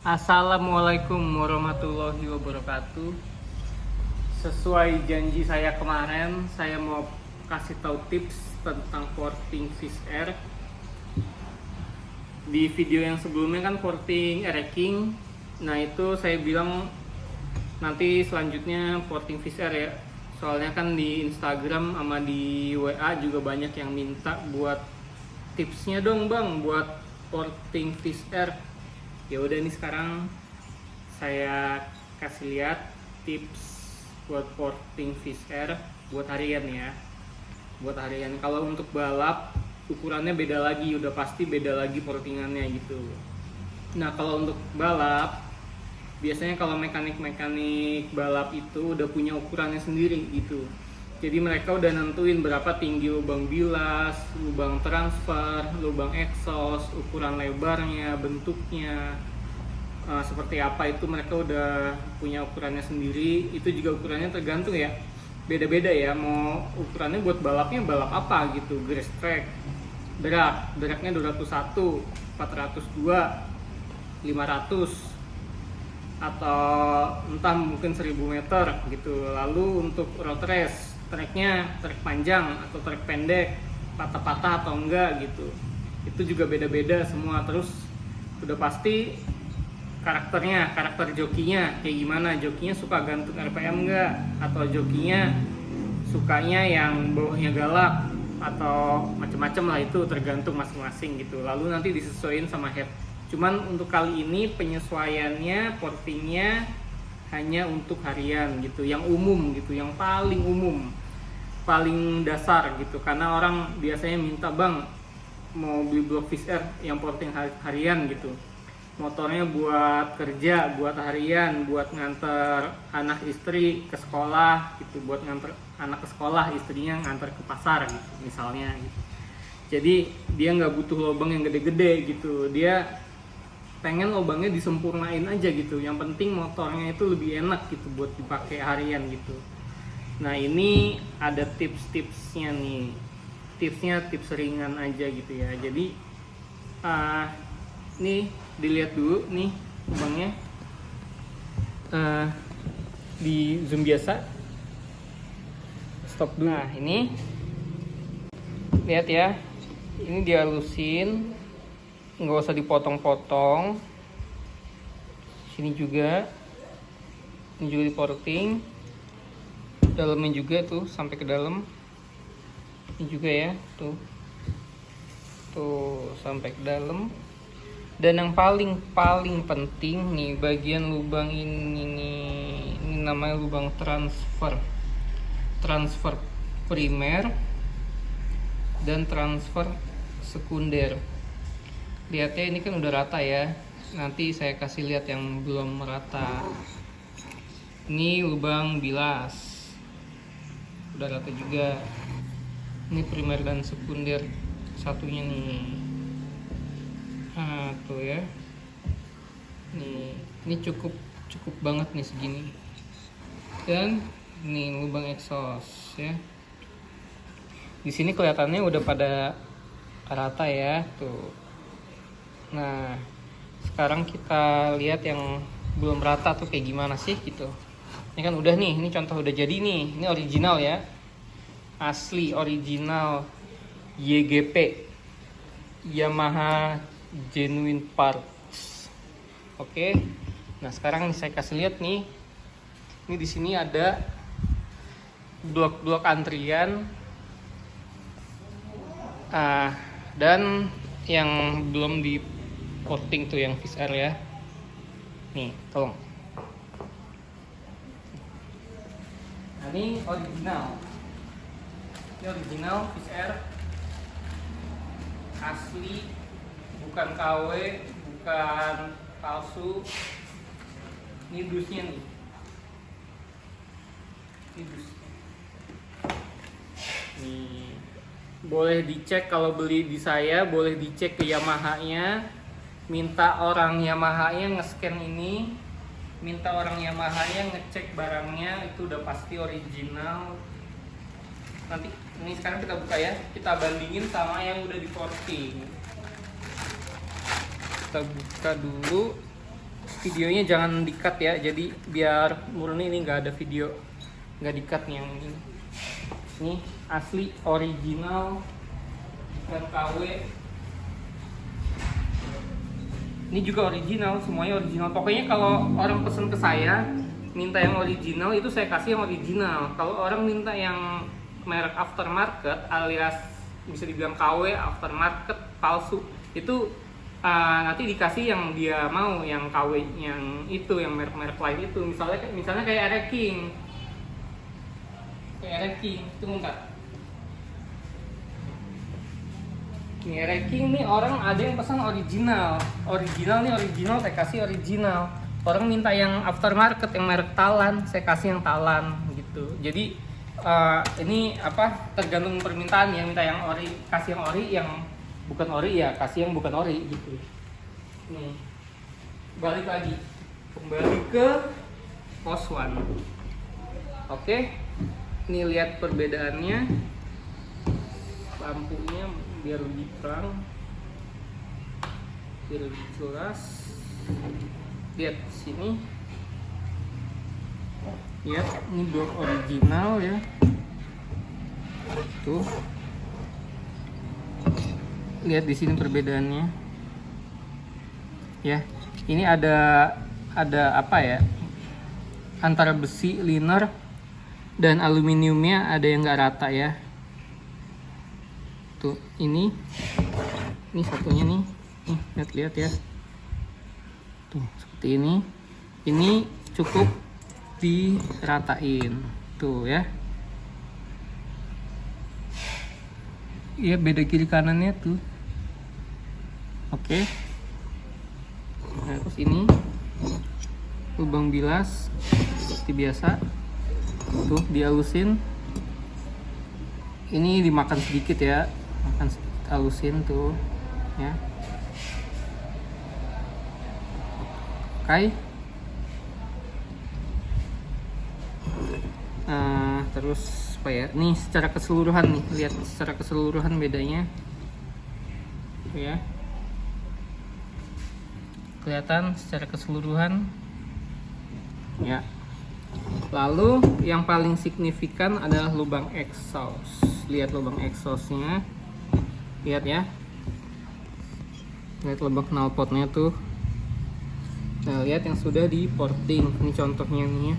Assalamualaikum warahmatullahi wabarakatuh. Sesuai janji saya kemarin, saya mau kasih tahu tips tentang porting fish air. Di video yang sebelumnya kan porting ereking. Nah, itu saya bilang nanti selanjutnya porting fish air ya. Soalnya kan di Instagram sama di WA juga banyak yang minta buat tipsnya dong bang buat porting fish air. Ya udah nih, sekarang saya kasih lihat tips buat porting fish air buat harian ya. Buat harian. Kalau untuk balap ukurannya beda lagi, udah pasti beda lagi portingannya gitu. Nah, kalau untuk balap biasanya kalau mekanik-mekanik balap itu udah punya ukurannya sendiri gitu. Jadi mereka udah nentuin berapa tinggi lubang bilas, lubang transfer, lubang exhaust, ukuran lebarnya, bentuknya, seperti apa itu mereka udah punya ukurannya sendiri. Itu juga ukurannya tergantung ya, beda-beda ya. Mau ukurannya buat balapnya balap apa gitu, grass track, dragnya 201, 402, 500, atau entah mungkin 1000 meter gitu. Lalu untuk road race, treknya trek panjang atau trek pendek, patah-patah atau enggak gitu, itu juga beda-beda semua. Terus udah pasti karakter jokinya kayak gimana, jokinya suka gantung RPM enggak, atau jokinya sukanya yang bawahnya galak, atau macam-macam lah, itu tergantung masing-masing gitu. Lalu nanti disesuaikan sama head. Cuman untuk kali ini penyesuaiannya portingnya hanya untuk harian gitu, yang umum gitu, yang paling umum, paling dasar gitu. Karena orang biasanya minta bang mau beli blok fish air yang porting harian gitu, motornya buat kerja, buat harian, buat nganter anak istri ke sekolah gitu, buat nganter anak ke sekolah, istrinya nganter ke pasar gitu misalnya gitu. Jadi dia nggak butuh lubang yang gede-gede gitu, dia pengen lubangnya disempurnain aja gitu. Yang penting motornya itu lebih enak gitu buat dipakai harian gitu. Nah, ini ada tips-tipsnya nih. Tipsnya tips ringan aja gitu ya. Jadi nih dilihat dulu nih lubangnya, di zoom biasa, stop dulu. Nah, ini lihat ya, ini dihalusin, nggak usah dipotong-potong. Sini juga, ini juga di porting, dalamnya juga tuh sampai ke dalam. Ini juga ya, tuh sampai ke dalam. Dan yang paling penting nih, bagian lubang ini namanya lubang transfer primer dan transfer sekunder. Lihatnya ini kan udah rata ya. Nanti saya kasih lihat yang belum merata. Ini lubang bilas udah rata juga. Ini primer dan sekunder satunya nih. Nah, tuh ya. Ini cukup banget nih segini. Dan ini lubang exhaust ya. Di sini kelihatannya udah pada rata ya, tuh. Nah, sekarang kita lihat yang belum rata tuh kayak gimana sih gitu. Ini kan udah nih, ini contoh udah jadi nih. Ini original ya. Asli original YGP, Yamaha Genuine Parts. Oke. Nah, sekarang saya kasih lihat nih. Ini di sini ada blok-blok antrian. Dan yang belum di porting tuh yang fish air ya. Nih, tolong. Nah, ini original. Ini original fish air. Asli, bukan KW, bukan palsu. Ini dusnya nih. Ini dusnya. Nih. Boleh dicek kalau beli di saya, boleh dicek ke Yamaha-nya. Minta orang Yamaha-nya nge-scan ini, minta orang Yamaha-nya ngecek barangnya, itu udah pasti original. Nanti ini sekarang kita buka ya, kita bandingin sama yang udah di porting. Kita buka dulu. videonya jangan di-cut ya, jadi biar murni ini nggak ada video, nggak di-cut nih yang ini. Ini asli original dan KW. Ini juga original, semuanya original. Pokoknya kalau orang pesen ke saya minta yang original, itu saya kasih yang original. Kalau orang minta yang merek aftermarket alias bisa dibilang KW aftermarket palsu, itu nanti dikasih yang dia mau, yang KW yang itu, yang merek-merek lain itu. Misalnya kayak Ereking. Tunggu bentar. Nih Ereking nih, orang ada yang pesan original saya kasih original. Orang minta yang aftermarket yang merek Talan, saya kasih yang Talan gitu. Jadi ini apa, tergantung permintaan. Yang minta yang ori kasih yang ori, yang bukan ori ya kasih yang bukan ori gitu. Nih balik lagi, kembali ke Post One. Oke, nih lihat perbedaannya, lampunya biar lebih terang, biar lebih jelas. Lihat sini, lihat ini door original ya, tuh lihat di sini perbedaannya ya. Ini ada apa ya, antara besi liner dan aluminiumnya ada yang nggak rata ya. Tuh ini satunya nih lihat ya, tuh seperti ini cukup diratain tuh ya. Iya, beda kiri kanannya tuh. Oke. Nah, terus ini lubang bilas seperti biasa, tuh dihalusin. Ini dimakan sedikit ya, makan sedikit, halusin tuh ya. Oke. Terus apa ya? Nih secara keseluruhan nih, lihat secara keseluruhan bedanya, ya. Kelihatan secara keseluruhan, ya. Lalu yang paling signifikan adalah lubang exhaust. Lihat lubang exhaustnya, lihat ya. Lihat lubang knalpotnya tuh. Nah, lihat yang sudah di porting. Ini contohnya nih ya.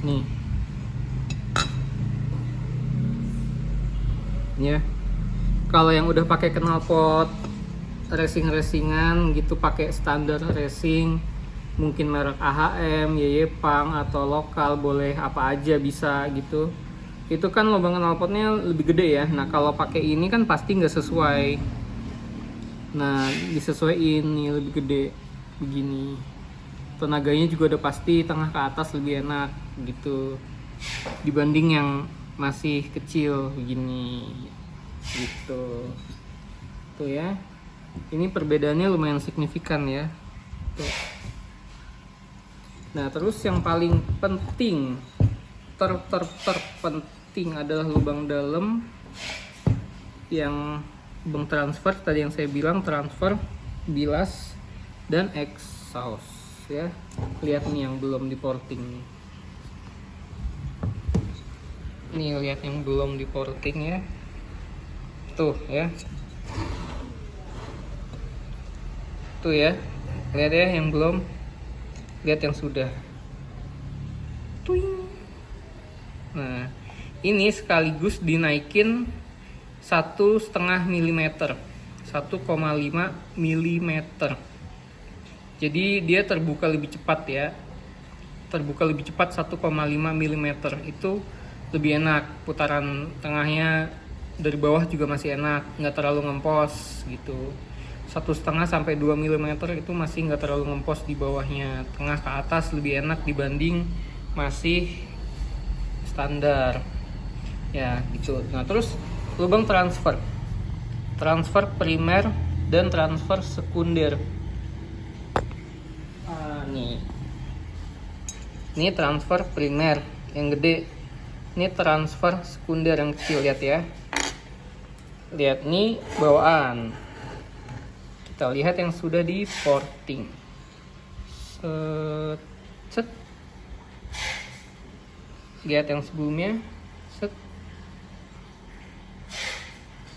Nih. Ya. Kalau yang udah pakai knalpot racing-racingan gitu, pakai standar racing, mungkin merek AHM, Yeyepang atau lokal, boleh apa aja bisa gitu. Itu kan lubang knalpotnya lebih gede ya. Nah, kalau pakai ini kan pasti nggak sesuai. Nah, disesuaiin nih lebih gede begini. Tenaganya juga udah pasti tengah ke atas lebih enak gitu dibanding yang masih kecil begini gitu. Tuh ya. Ini perbedaannya lumayan signifikan ya. Tuh. Nah, terus yang paling penting terpenting adalah lubang dalam yang lubang transfer tadi yang saya bilang, transfer, bilas, dan exhaust ya. Lihat nih yang belum di porting nih, lihat yang belum di porting ya. Tuh ya. Tuh ya. Lihat ya yang belum. Lihat yang sudah. Tuing. Nah, ini sekaligus dinaikin 1,5 mm, 1,5 mm. Jadi dia terbuka lebih cepat ya. Terbuka lebih cepat 1,5 mm. Itu lebih enak. Putaran tengahnya dari bawah juga masih enak, nggak terlalu ngempos gitu. 1,5 sampai 2 mm itu masih nggak terlalu ngempos di bawahnya. Tengah ke atas lebih enak dibanding masih standar ya gitu. Nah, terus lubang transfer primer dan transfer sekunder. Ini transfer primer yang gede, ini transfer sekunder yang kecil. Lihat ya, lihat nih bawaan. Kita lihat yang sudah di porting. set, set. Lihat yang sebelumnya, set.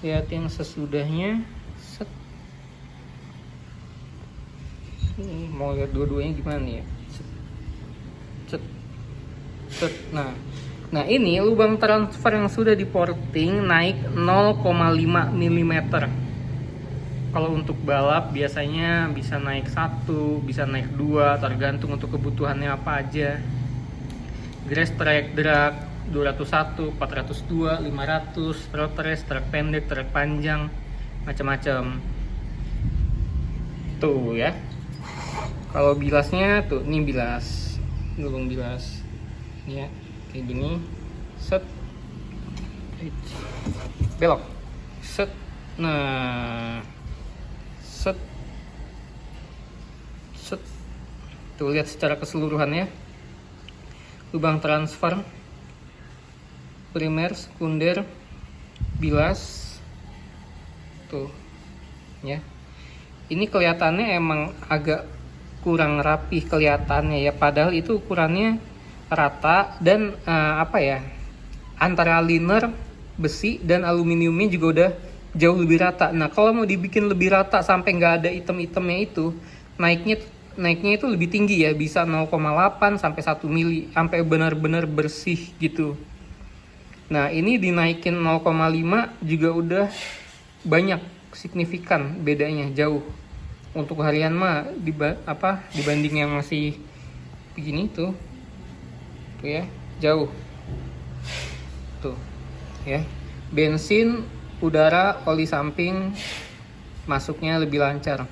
Lihat yang sesudahnya, set. Ini mau lihat dua-duanya gimana nih ya? Set, set, set. Nah ini lubang transfer yang sudah di porting naik 0,5 mm. Kalau untuk balap biasanya bisa naik 1, bisa naik 2, tergantung untuk kebutuhannya apa aja. Grass track drag 201, 402, 500, road race, trek pendek, trek panjang, macam-macam. Tuh ya. Kalau bilasnya tuh, ini bilas, lubang bilas. Ini ya, kayak gini. Set. Belok. Set. Nah. Set. Set. Tuh lihat secara keseluruhannya. Lubang transfer, primer, sekunder, bilas. Tuh. Ya. Ini kelihatannya emang agak kurang rapih kelihatannya ya, padahal itu ukurannya rata dan antara liner, besi dan aluminiumnya juga udah jauh lebih rata. Nah kalau mau dibikin lebih rata sampai nggak ada item-itemnya itu, naiknya itu lebih tinggi ya, bisa 0,8 sampai 1 mili, sampai benar-benar bersih gitu. Nah ini dinaikin 0,5 juga udah banyak, signifikan bedanya, jauh. Untuk harian mah dibanding yang masih begini tuh ya, jauh tuh ya. Bensin, udara, oli samping masuknya lebih lancar.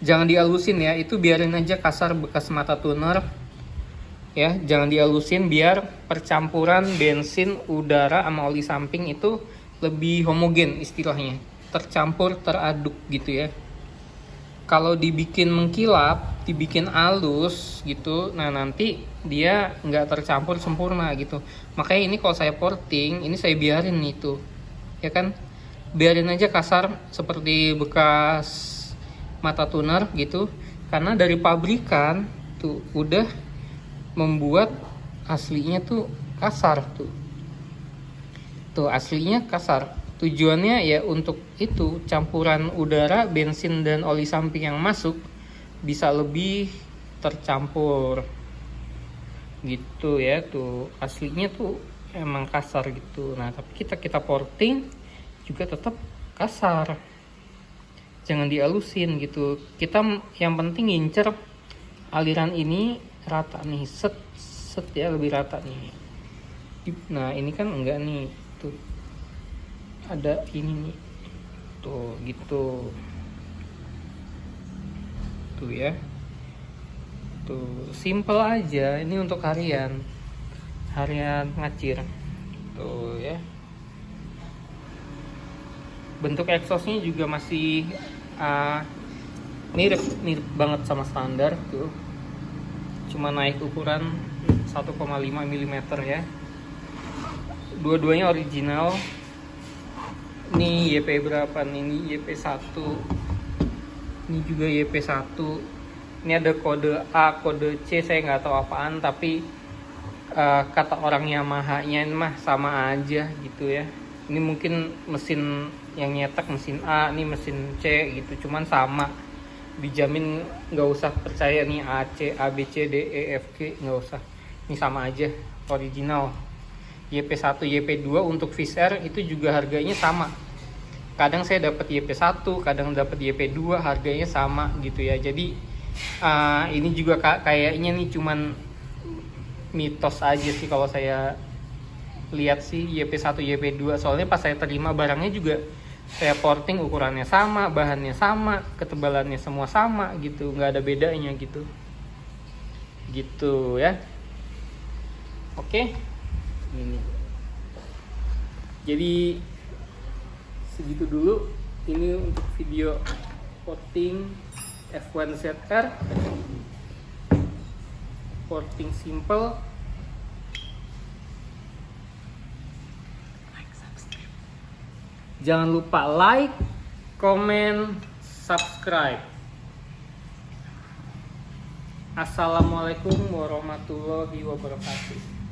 Jangan dihalusin ya, itu biarin aja kasar bekas mata tuner ya, jangan dihalusin biar percampuran bensin, udara sama oli samping itu lebih homogen, istilahnya tercampur, teraduk gitu ya. Kalau dibikin mengkilap, dibikin halus gitu, nah nanti dia nggak tercampur sempurna gitu. Makanya ini kalau saya porting, ini saya biarin itu, ya kan, biarin aja kasar seperti bekas mata tuner gitu, karena dari pabrikan tuh udah membuat aslinya tuh kasar tuh aslinya kasar. Tujuannya ya untuk itu, campuran udara, bensin dan oli samping yang masuk bisa lebih tercampur gitu ya. Tuh aslinya tuh emang kasar gitu. Nah tapi kita porting juga tetap kasar, jangan dihalusin gitu. Kita yang penting ngincer aliran ini rata nih, set set ya, lebih rata nih. Nah ini kan enggak nih, tuh ada ini nih, tuh gitu tuh ya. Tuh simple aja, ini untuk harian ngacir tuh ya. Bentuk exhaustnya juga masih mirip banget sama standar tuh, cuma naik ukuran 1,5 mm ya. Dua-duanya original. Ini YP berapa nih? Ini YP1, ini juga YP1. Ini ada kode A, kode C, saya nggak tahu apaan, tapi kata orang Yamaha-nya mah sama aja gitu ya. Ini mungkin mesin yang nyetak mesin A, ini mesin C gitu, cuman sama. Dijamin, nggak usah percaya nih AC, A, B, C, D, E, F, G, nggak usah. Ini sama aja, original. YP1, YP2 untuk Fish Air itu juga harganya sama. Kadang saya dapat YP1, kadang dapat YP2, harganya sama gitu ya. Jadi ini juga kayaknya nih cuman mitos aja sih kalau saya lihat sih, YP1, YP2. Soalnya pas saya terima barangnya juga saya porting, ukurannya sama, bahannya sama, ketebalannya semua sama gitu, nggak ada bedanya gitu ya. Oke. Ini jadi segitu dulu ini untuk video porting F1ZR, porting simple. Jangan lupa like, comment, subscribe. Assalamualaikum warahmatullahi wabarakatuh.